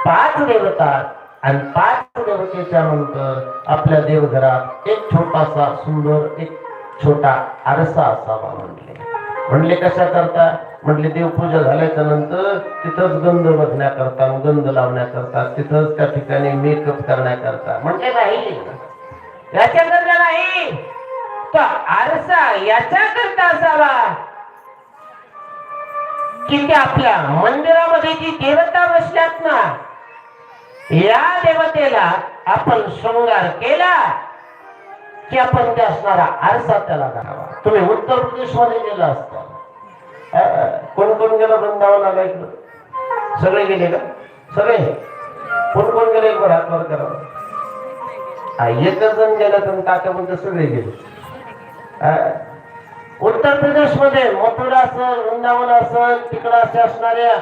5 देवता आणि 5 देवतेच्या नंतर आपल्या देवघरात एक छोटासा सुंदर एक छोटा आरसा असावा म्हणले कशा करता म्हणले देवपूजा झाल्याच्या नंतर तिथंच गंध बघण्याकरता गंध लावण्याकरता तिथंच त्या ठिकाणी मेकअप करण्याकरता म्हणजे नाही याच्याकरता नाही तो आरसा याच्याकरता असावा की ते आपल्या मंदिरामध्ये जी देवता बसल्यात ना या देवतेला आपण शृंगार केला की आपण ते असणारा आरसा त्याला करावा. तुम्ही उत्तर प्रदेश मध्ये गेला असता कोण कोण गेलं वृंदावनाला इकडं सगळे गेले का सगळे कोण कोण गेले एक हात वर करावा एकच जण गेला तर काका म्हणजे सगळे गेले. उत्तर प्रदेश मध्ये मथुरा असेल वृंदावन असेल तिकडं असे असणाऱ्या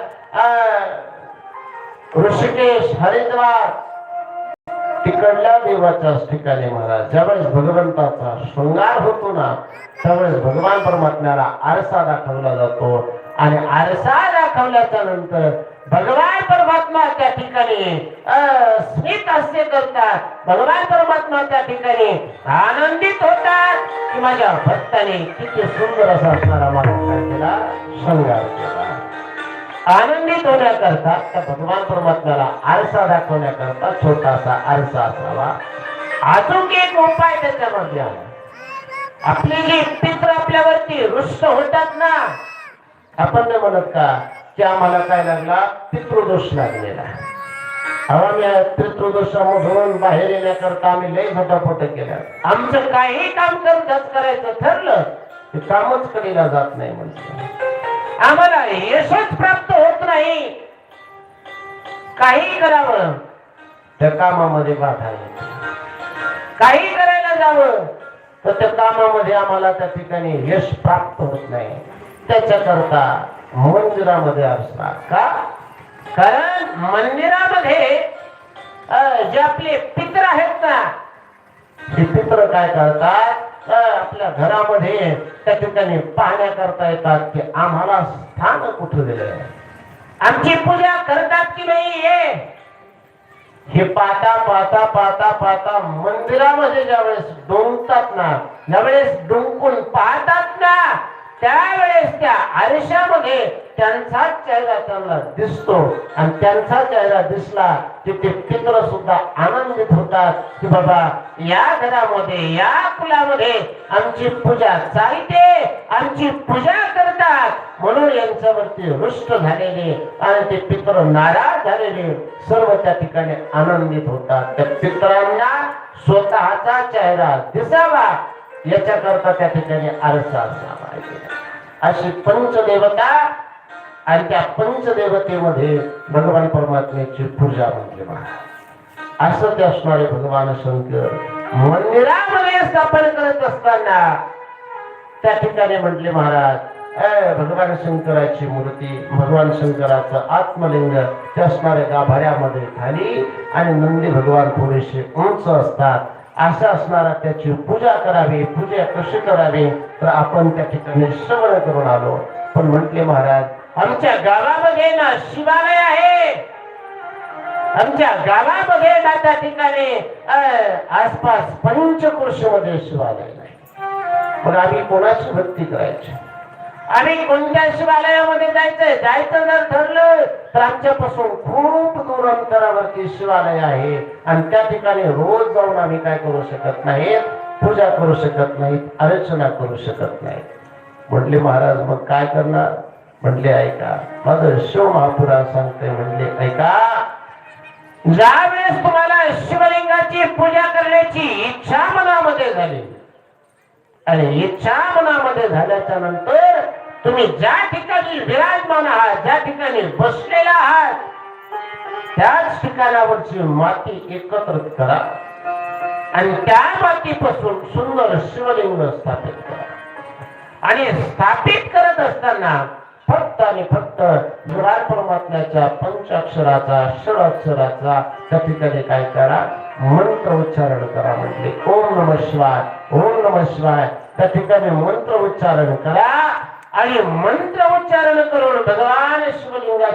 ऋषिकेश हरिद्वार तिकडल्या देवाच्याच ठिकाणी महाराज ज्यावेळेस भगवंताचा शृंगार होतो ना त्यावेळेस भगवान परमात्म्याला आरसा दाखवला जातो आणि आरसा दाखवल्याच्या नंतर भगवान परमात्मा त्या ठिकाणी स्मित हास्य करतात. भगवान परमात्मा त्या ठिकाणी आनंदित होतात की माझ्या भक्ताने किती सुंदर असा असणारा मला शृंगार केला. आनंदित होण्याकरता त्या भगवान परमात्म्याला आरसा दाखवण्याकरता छोटासा आरसा असावा. अजून एक उपाय त्याच्यामध्ये आला. आपले जे पित्र आपल्यावरती रुष्ट होतात ना आपण नाही म्हणत का की आम्हाला काय लागला पितृदोष लागलेला. आम्ही पितृदोषामधून बाहेर येण्याकरता आम्ही लय झटापट केल्या. आमचं काही काम करायचं ठरलं की कामच केला जात नाही म्हणजे आम्हाला यशच प्राप्त होत नाही. काही करावं त्या कामामध्ये बाधा येते. काही करायला जावं तर त्या कामामध्ये आम्हाला त्या ठिकाणी यश प्राप्त होत नाही. त्याच्याकरता मंदिरामध्ये आरसा का कारण मंदिरामध्ये जे आपले पित्र आहेत ना हे पित्र काय करतात आपल्या घरामध्ये त्या ठिकाणी पाहण्याकरता येतात की आम्हाला स्थान कुठं दिलंय आमची पूजा करतात की नाही हे पाहता पाहता पाहता पाहता मंदिरामध्ये ज्यावेळेस डोंबतात ना ज्यावेळेस डोंबून पाहतात ना त्यावेळेस त्या आरशामध्ये त्यांचा चेहरा त्यांना दिसतो आणि त्यांचा चेहरा दिसला की ते पित्र सुद्धा आनंदित होतात की बाबा या घरामध्ये या कुलामध्ये आमची पूजा चालते आमची पूजा करतात म्हणून यांच्यावरती रुष्ट झालेले आणि ते पित्र नाराज झालेले सर्व त्या ठिकाणी आनंदित होतात. त्या पित्रांना स्वतःचा चेहरा दिसावा याच्याकरता त्या ठिकाणी आरसा असावा. अशी पंचदेवता आणि त्या पंचदेवतेमध्ये भगवान परमात्म्याची पूजा म्हटली असं ते असणारे भगवान शंकर मंदिरामध्ये स्थापन करत असताना त्या ठिकाणी म्हटले महाराज भगवान शंकराची मूर्ती भगवान शंकराचं आत्मलिंग ते असणाऱ्या गाभाऱ्यामध्ये खाली आणि नंदी भगवान थोडेसे उंच असतात. अशा असणारा त्याची पूजा करावी. पूजा कशी करावी तर आपण त्या ठिकाणी श्रवण करून आलो. पण म्हटले महाराज आमच्या गावामध्ये ना शिवालय आहे. आमच्या गावामध्ये ना त्या ठिकाणी आसपास पंचक्रोशीमध्ये शिवालय नाही. पण आम्ही कोणाची भक्ती करायची आम्ही कोणत्या शिवालयामध्ये जायचं जर ठरलं तर आमच्यापासून खूप दूर अंतरावरती शिवालय आहे आणि त्या ठिकाणी रोज जाऊन आम्ही काय करू शकत नाही पूजा करू शकत नाही अर्चना करू शकत नाही. म्हटले महाराज मग काय करणार म्हटले ऐका माझं शिव महापुराण सांगते. म्हटले ऐका ज्यावेळेस तुम्हाला शिवलिंगाची पूजा करण्याची इच्छा मनामध्ये झाली आणि इच्छा मनामध्ये झाल्याच्या नंतर तुम्ही ज्या ठिकाणी विराजमान आहात ज्या ठिकाणी बसलेला आहात त्याच ठिकाणावरची माती एकत्रित करा आणि त्या मातीपासून सुंदर शिवलिंग स्थापित करा. आणि स्थापित करत असताना फक्त आणि फक्त भगवान परमात्म्याच्या पंचाक्षराचा षडाक्षराचा त्या ठिकाणी काय करा मंत्र उच्चारण करा. म्हटले ओम नमः शिवाय ओम नमः शिवाय त्या ठिकाणी मंत्र उच्चारण करा आणि मंत्र उच्चारण करून भगवान शिवलिंगा